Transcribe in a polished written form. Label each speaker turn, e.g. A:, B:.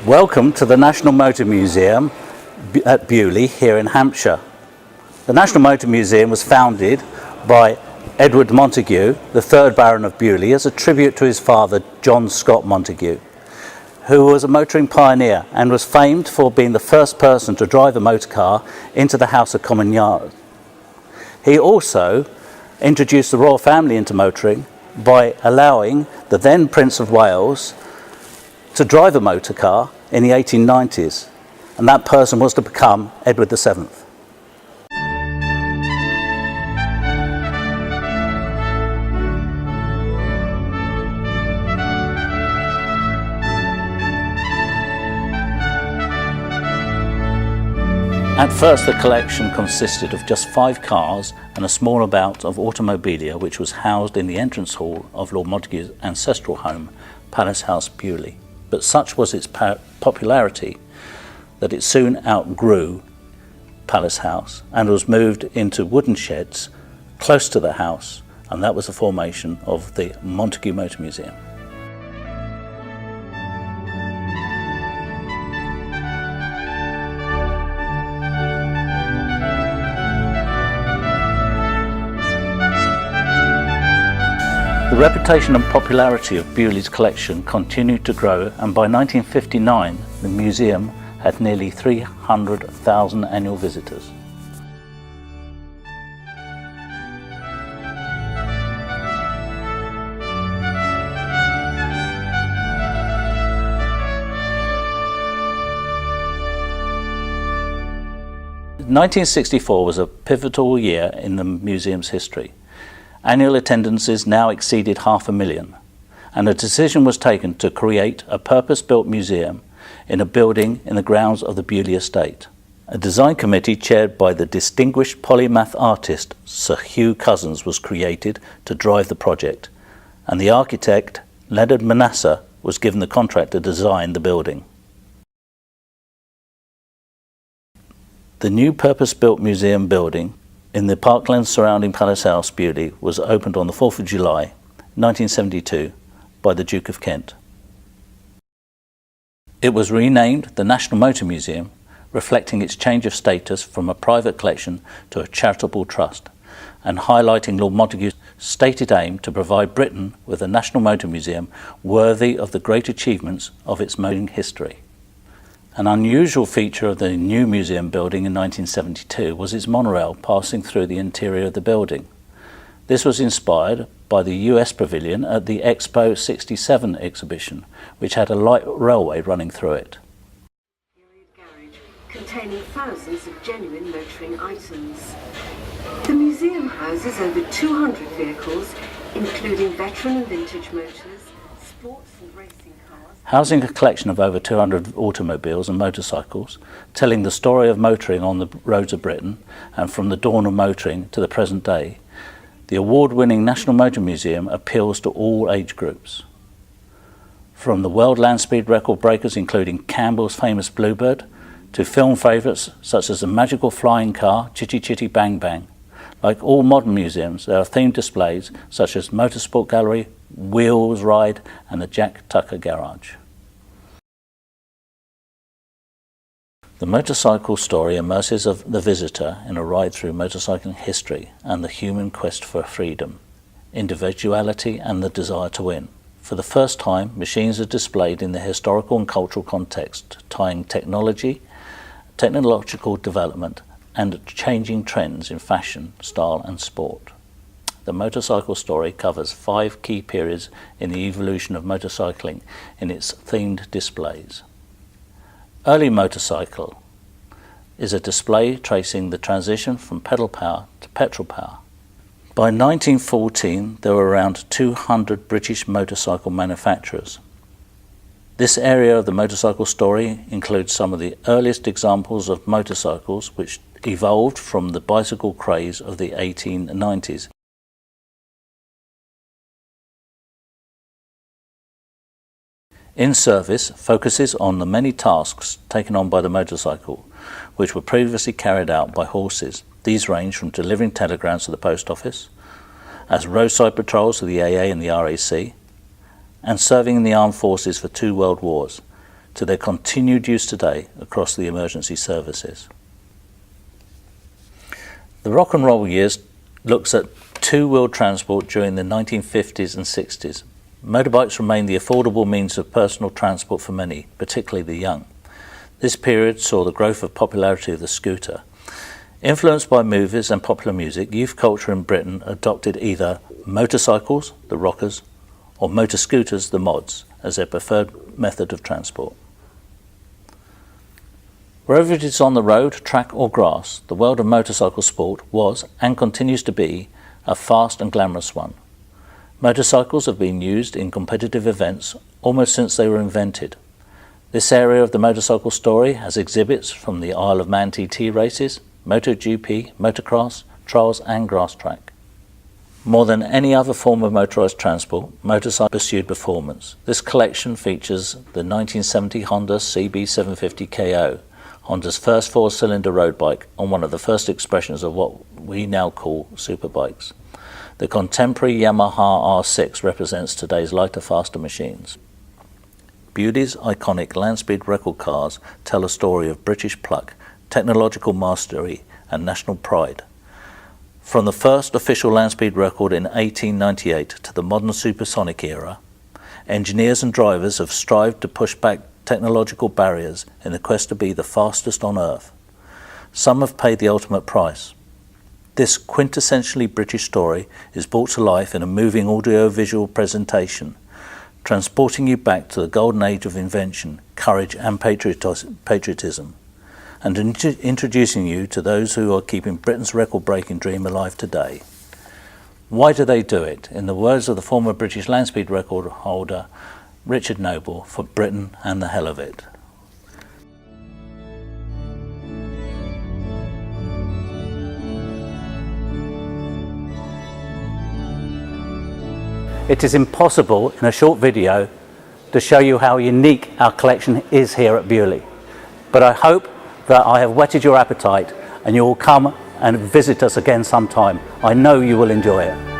A: Welcome to the National Motor Museum at Beaulieu here in Hampshire. The National Motor Museum was founded by Edward Montague, the 3rd Baron of Beaulieu, as a tribute to his father John Scott Montague, who was a motoring pioneer and was famed for being the first person to drive a motor car into the House of Commons Yard. He also introduced the royal family into motoring by allowing the then Prince of Wales to drive a motor car in the 1890s, and that person was to become Edward VII. At first, the collection consisted of just 5 cars and a small amount of automobilia, which was housed in the entrance hall of Lord Montague's ancestral home, Palace House, Beaulieu. But such was its popularity that it soon outgrew Palace House and was moved into wooden sheds close to the house, and that was the formation of the Montague Motor Museum. The reputation and popularity of Beaulieu's collection continued to grow, and by 1959 the museum had nearly 300,000 annual visitors. "1964 was a pivotal year in the museum's history. Annual attendances now exceeded 500,000, and a decision was taken to create a purpose-built museum in a building in the grounds of the Beaulieu estate. A design committee chaired by the distinguished polymath artist Sir Hugh Cousins was created to drive the project, and the architect Leonard Manasseh was given the contract to design the building. The new purpose-built museum building in the parklands surrounding Palace House, Beaulieu, was opened on the 4th of July 1972 by the Duke of Kent. It was renamed the National Motor Museum, reflecting its change of status from a private collection to a charitable trust, and highlighting Lord Montague's stated aim to provide Britain with a National Motor Museum worthy of the great achievements of its motoring history. An unusual feature of the new museum building in 1972 was its monorail passing through the interior of the building. This was inspired by the US Pavilion at the Expo 67 exhibition, which had a light railway running through it.
B: Garage containing thousands of genuine motoring items. The museum houses over 200 vehicles, including veteran and vintage motors, sports and racing cars.
A: Housing a collection of over 200 automobiles and motorcycles, telling the story of motoring on the roads of Britain and from the dawn of motoring to the present day, the award-winning National Motor Museum appeals to all age groups. From the world land speed record breakers including Campbell's famous Bluebird, to film favourites such as the magical flying car Chitty Chitty Bang Bang. Like all modern museums, there are themed displays such as Motorsport Gallery, Wheels Ride and the Jack Tucker Garage. The motorcycle story immerses the visitor in a ride through motorcycling history and the human quest for freedom, individuality and the desire to win. For the first time, machines are displayed in the historical and cultural context, tying technology, technological development and changing trends in fashion, style and sport. The motorcycle story covers 5 key periods in the evolution of motorcycling in its themed displays. Early motorcycle is a display tracing the transition from pedal power to petrol power. By 1914, there were around 200 British motorcycle manufacturers. This area of the motorcycle story includes some of the earliest examples of motorcycles which evolved from the bicycle craze of the 1890s. In Service focuses on the many tasks taken on by the motorcycle, which were previously carried out by horses. These range from delivering telegrams to the post office, as roadside patrols to the AA and the RAC, and serving in the armed forces for 2 world wars, to their continued use today across the emergency services. The rock and roll years looks at two-wheeled transport during the 1950s and 60s. Motorbikes remained the affordable means of personal transport for many, particularly the young. This period saw the growth of popularity of the scooter. Influenced by movies and popular music, youth culture in Britain adopted either motorcycles, the rockers, or motor scooters, the mods, as their preferred method of transport. Wherever it is on the road, track or grass, the world of motorcycle sport was, and continues to be, a fast and glamorous one. Motorcycles have been used in competitive events almost since they were invented. This area of the motorcycle story has exhibits from the Isle of Man TT races, MotoGP, motocross, trials and grass track. More than any other form of motorised transport, motorcycle pursued performance. This collection features the 1970 Honda CB750 KO, Honda's first four-cylinder road bike and one of the first expressions of what we now call superbikes. The contemporary Yamaha R6 represents today's lighter, faster machines. Beaulieu's iconic land-speed record cars tell a story of British pluck, technological mastery and national pride. From the first official land-speed record in 1898 to the modern supersonic era, engineers and drivers have strived to push back technological barriers in the quest to be the fastest on Earth. Some have paid the ultimate price. This quintessentially British story is brought to life in a moving audio-visual presentation, transporting you back to the golden age of invention, courage and patriotism, and introducing you to those who are keeping Britain's record-breaking dream alive today. Why do they do it? In the words of the former British land speed record holder Richard Noble, for Britain and the hell of it.
C: It is impossible in a short video to show you how unique our collection is here at Beaulieu. But I hope that I have whetted your appetite and you will come and visit us again sometime. I know you will enjoy it.